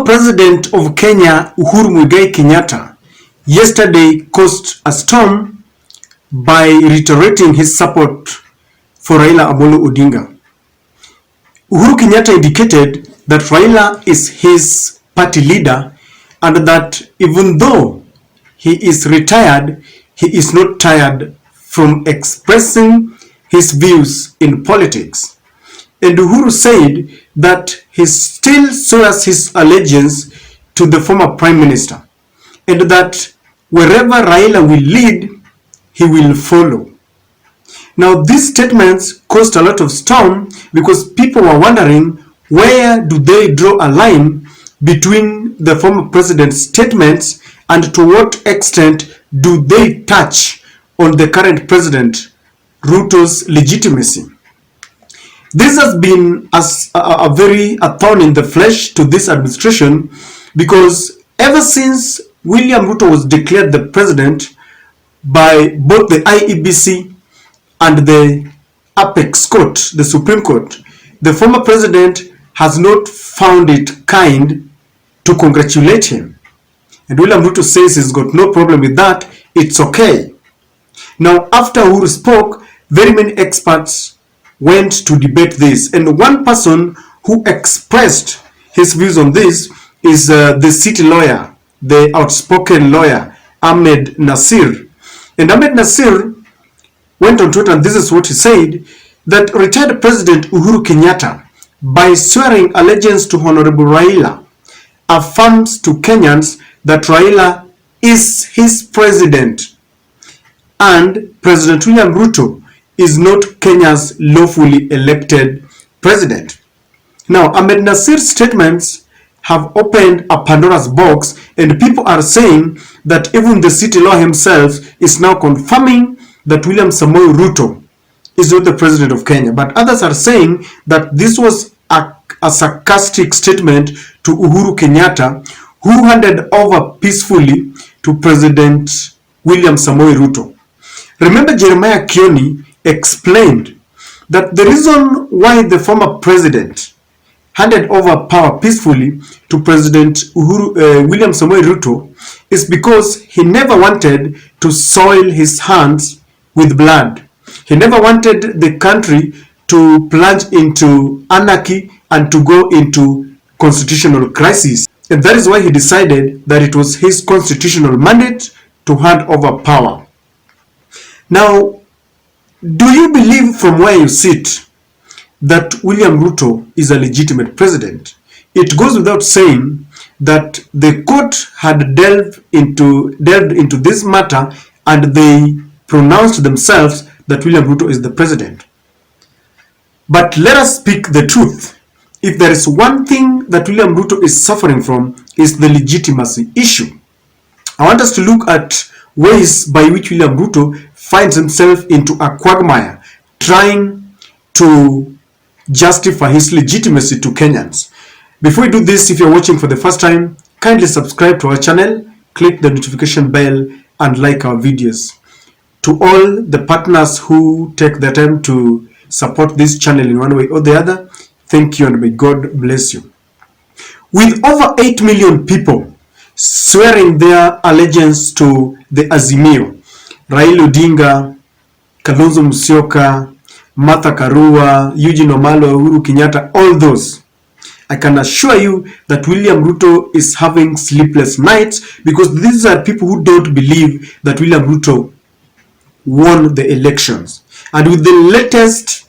former president of Kenya, Uhuru-Rigathi, yesterday caused a storm by reiterating his support for Raila Odinga. Uhuru Kenyatta indicated that Raila is his party leader and that even though he is retired, he is not tired from expressing his views in politics. And Uhuru said that he still swears his allegiance to the former prime minister and that wherever Raila will lead, he will follow. Now, these statements caused a lot of storm because people were wondering where do they draw a line between the former president's statements and to what extent do they touch on the current president, Ruto's legitimacy. This has been a thorn in the flesh to this administration because ever since William Ruto was declared the president by both the IEBC and the Apex Court, the Supreme Court, the former president has not found it kind to congratulate him. And William Ruto says he's got no problem with that, it's okay. Now, after Uhuru spoke, very many experts went to debate this, and one person who expressed his views on this is the city lawyer, the outspoken lawyer, Ahmednasir. And Ahmednasir went on Twitter, and this is what he said, that retired President Uhuru Kenyatta, by swearing allegiance to Honorable Raila, affirms to Kenyans that Raila is his president and President William Ruto is not Kenya's lawfully elected president. Now, Ahmednasir's statements have opened a Pandora's box, and people are saying that even the city law himself is now confirming that William Samoei Ruto is not the president of Kenya. But others are saying that this was a sarcastic statement to Uhuru Kenyatta, who handed over peacefully to President William Samoei Ruto. Remember, Jeremiah Kioni explained that the reason why the former president handed over power peacefully to President William Samoei Ruto is because he never wanted to soil his hands with blood. He never wanted the country to plunge into anarchy and to go into constitutional crisis. And that is why he decided that it was his constitutional mandate to hand over power. Now, do you believe from where you sit that William Ruto is a legitimate president? It goes without saying that the court had delved into this matter and they pronounced themselves that William Ruto is the president. But let us speak the truth. If there is one thing that William Ruto is suffering from, is the legitimacy issue. I want us to look at ways by which William Ruto finds himself into a quagmire, trying to justify his legitimacy to Kenyans. Before we do this, if you're watching for the first time, kindly subscribe to our channel, click the notification bell, and like our videos. To all the partners who take the time to support this channel in one way or the other, thank you and may God bless you. With over 8 million people swearing their allegiance to the Azimio, Raila Odinga, Kalonzo Musyoka, Martha Karua, Eugene Wamalwa, Uhuru Kenyatta, all those, I can assure you that William Ruto is having sleepless nights because these are people who don't believe that William Ruto won the elections. And with the latest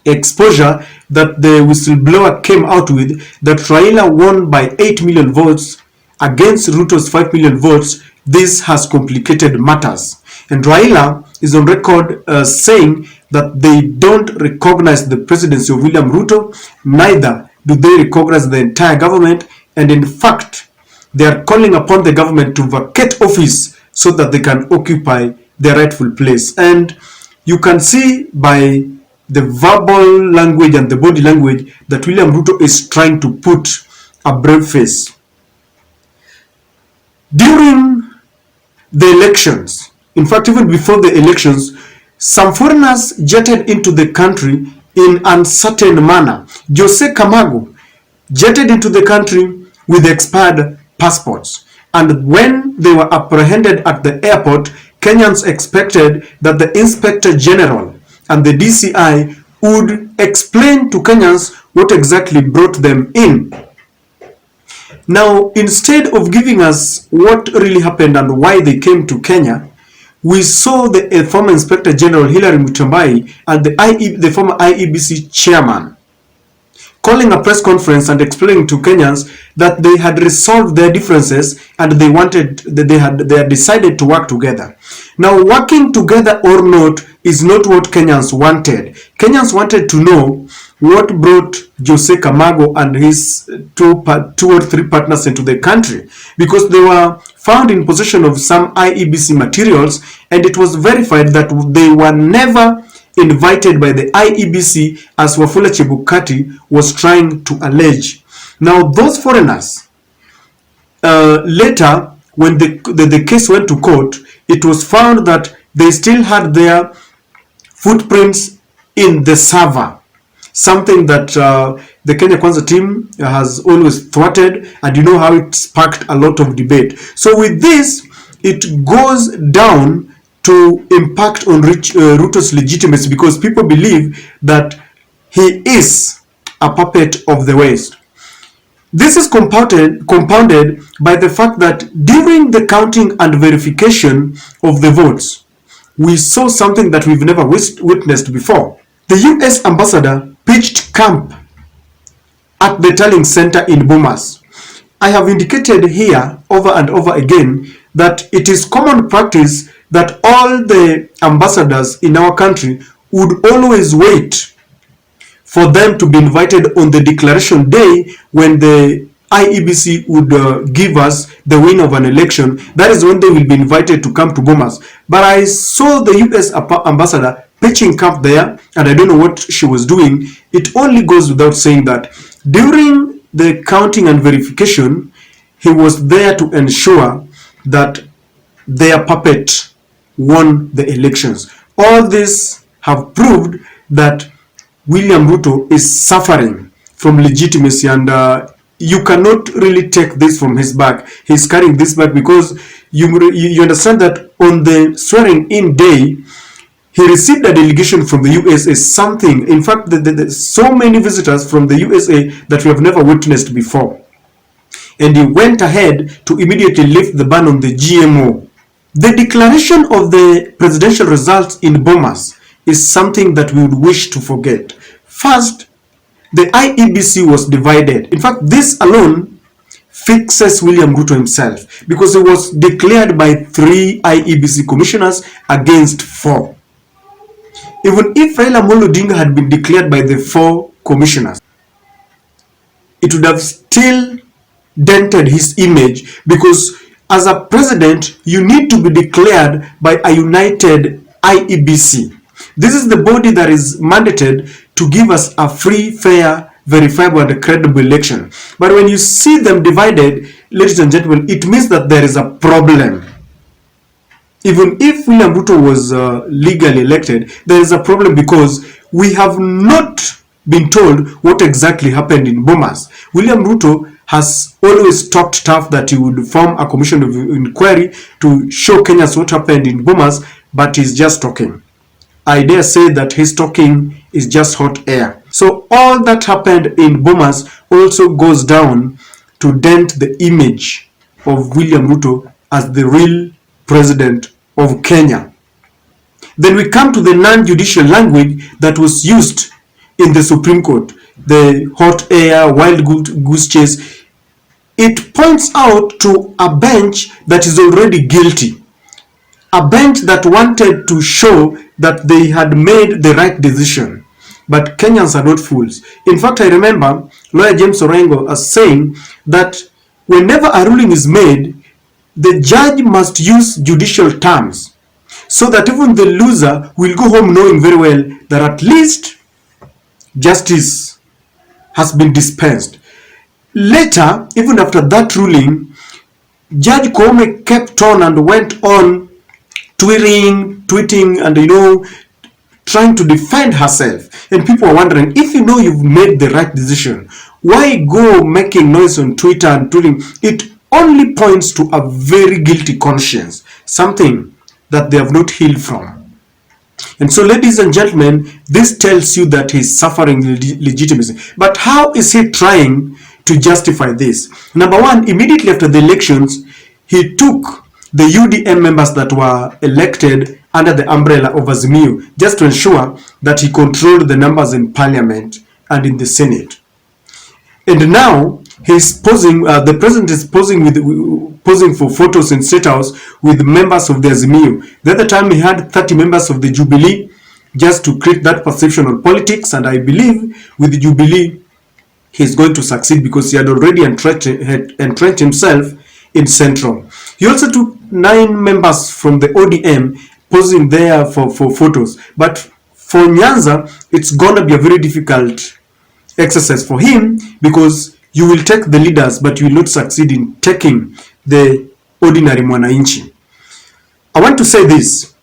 exposure that the whistleblower came out with, that Raila won by 8 million votes against Ruto's 5 million votes, this has complicated matters. And Raila is on record saying that they don't recognize the presidency of William Ruto, neither do they recognize the entire government, and in fact, they are calling upon the government to vacate office so that they can occupy their rightful place. And you can see by the verbal language and the body language that William Ruto is trying to put a brave face. During the elections, in fact, even before the elections, some foreigners jetted into the country in uncertain manner. Jose Camargo jetted into the country with expired passports. And when they were apprehended at the airport, Kenyans expected that the Inspector General and the DCI would explain to Kenyans what exactly brought them in. Now, instead of giving us what really happened and why they came to Kenya, we saw the former Inspector General Hilary Mutyambai and the former IEBC chairman calling a press conference and explaining to Kenyans that they had resolved their differences and they had decided to work together. Now, working together or not is not what Kenyans wanted. Kenyans wanted to know what brought Jose Kamago and his two or three partners into the country, because they were found in possession of some IEBC materials, and it was verified that they were never invited by the IEBC, as Wafula Chebukati was trying to allege. Now, those foreigners, later, when the case went to court, it was found that they still had their footprints in the server, something that the Kenya Kwanza team has always thwarted, and you know how it sparked a lot of debate. So with this, it goes down to impact on Ruto's legitimacy, because people believe that he is a puppet of the West. This is compounded by the fact that during the counting and verification of the votes, we saw something that we've never witnessed before. The US ambassador pitched camp at the tallying center in Bomas. I have indicated here over and over again that it is common practice that all the ambassadors in our country would always wait for them to be invited on the declaration day when the IEBC would give us the win of an election. That is when they will be invited to come to Bomas. But I saw the US ambassador pitching camp there, and I don't know what she was doing. It only goes without saying that during the counting and verification, he was there to ensure that their puppet won the elections. All this have proved that William Ruto is suffering from legitimacy, and you cannot really take this from his back. He's carrying this back because you understand that on the swearing-in day, he received a delegation from the USA, something, in fact, so many visitors from the USA that we have never witnessed before. And he went ahead to immediately lift the ban on the GMO. The declaration of the presidential results in Bomas is something that we would wish to forget. First, the IEBC was divided. In fact, this alone fixes William Ruto himself, because it was declared by 3 IEBC commissioners against 4. Even if Raila Amolo Odinga had been declared by the 4 commissioners, it would have still dented his image, because as a president, you need to be declared by a united IEBC. This is the body that is mandated to give us a free, fair, verifiable, and credible election. But when you see them divided, ladies and gentlemen, it means that there is a problem. Even if William Ruto was legally elected, there is a problem, because we have not been told what exactly happened in Bomas. William Ruto has always talked tough that he would form a commission of inquiry to show Kenyans what happened in Bomas, but he's just talking. I dare say that his talking is just hot air. So all that happened in Bomas also goes down to dent the image of William Ruto as the real president of Kenya. Then we come to the non-judicial language that was used in the Supreme Court, the hot air, wild goose chase. It points out to a bench that is already guilty, a bench that wanted to show that they had made the right decision. But Kenyans are not fools. In fact, I remember lawyer James Orengo as saying that whenever a ruling is made, the judge must use judicial terms, so that even the loser will go home knowing very well that at least justice has been dispensed. Later, even after that ruling, Judge Koome kept on and went on tweeting and trying to defend herself. And people are wondering, if you know you've made the right decision, Why go making noise on Twitter and tweeting? It only points to a very guilty conscience, something that they have not healed from. And so, ladies and gentlemen, this tells you that he's suffering legitimacy. But how is he trying to justify this? Number one, immediately after the elections, he took the UDM members that were elected under the umbrella of Azimio just to ensure that he controlled the numbers in parliament and in the Senate. And now he's posing, the president is posing for photos in State House with members of the Azimio. The other time he had 30 members of the Jubilee just to create that perception on politics, and I believe with the Jubilee he's going to succeed because he had already entrenched himself in Central. He also took 9 members from the ODM posing there for photos. But for Nyanza, it's gonna be a very difficult exercise for him because you will take the leaders but you will not succeed in taking the ordinary mwananchi. I want to say this: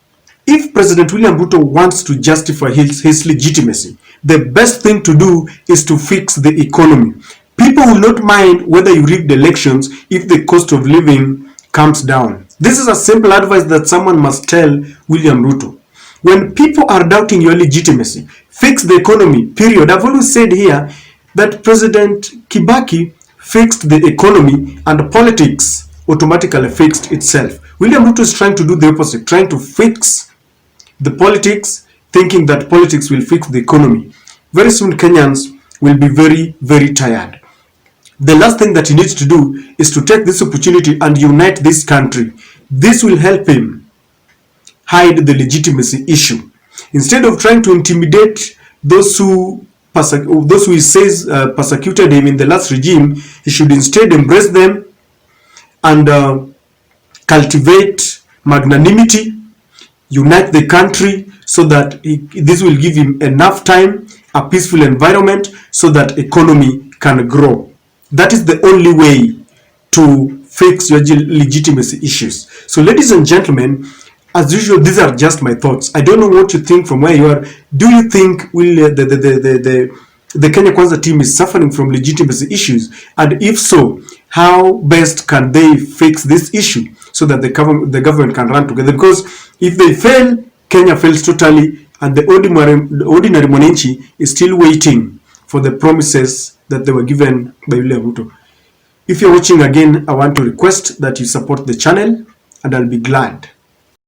if President William Ruto wants to justify his legitimacy, the best thing to do is to fix the economy. People will not mind whether you rig the elections if the cost of living comes down. This is a simple advice that someone must tell William Ruto. When people are doubting your legitimacy, fix the economy, period. I've always said here that President Kibaki fixed the economy and politics automatically fixed itself. William Ruto is trying to do the opposite, trying to fix the politics, thinking that politics will fix the economy. Very soon Kenyans will be very, very tired. The last thing that he needs to do is to take this opportunity and unite this country. This will help him hide the legitimacy issue. Instead of trying to intimidate those who he says persecuted him in the last regime, he should instead embrace them and cultivate magnanimity, unite the country so that this will give him enough time, a peaceful environment so that economy can grow. That is the only way to fix your legitimacy issues. So ladies and gentlemen, as usual, these are just my thoughts. I don't know what you think from where you are. Do you think the Kenya Kwanza team is suffering from legitimacy issues? And if so, how best can they fix this issue so that the government can run together? Because if they fail, Kenya fails totally, and the ordinary mwananchi is still waiting for the promises that they were given by William Ruto. If you're watching again, I want to request that you support the channel, and I'll be glad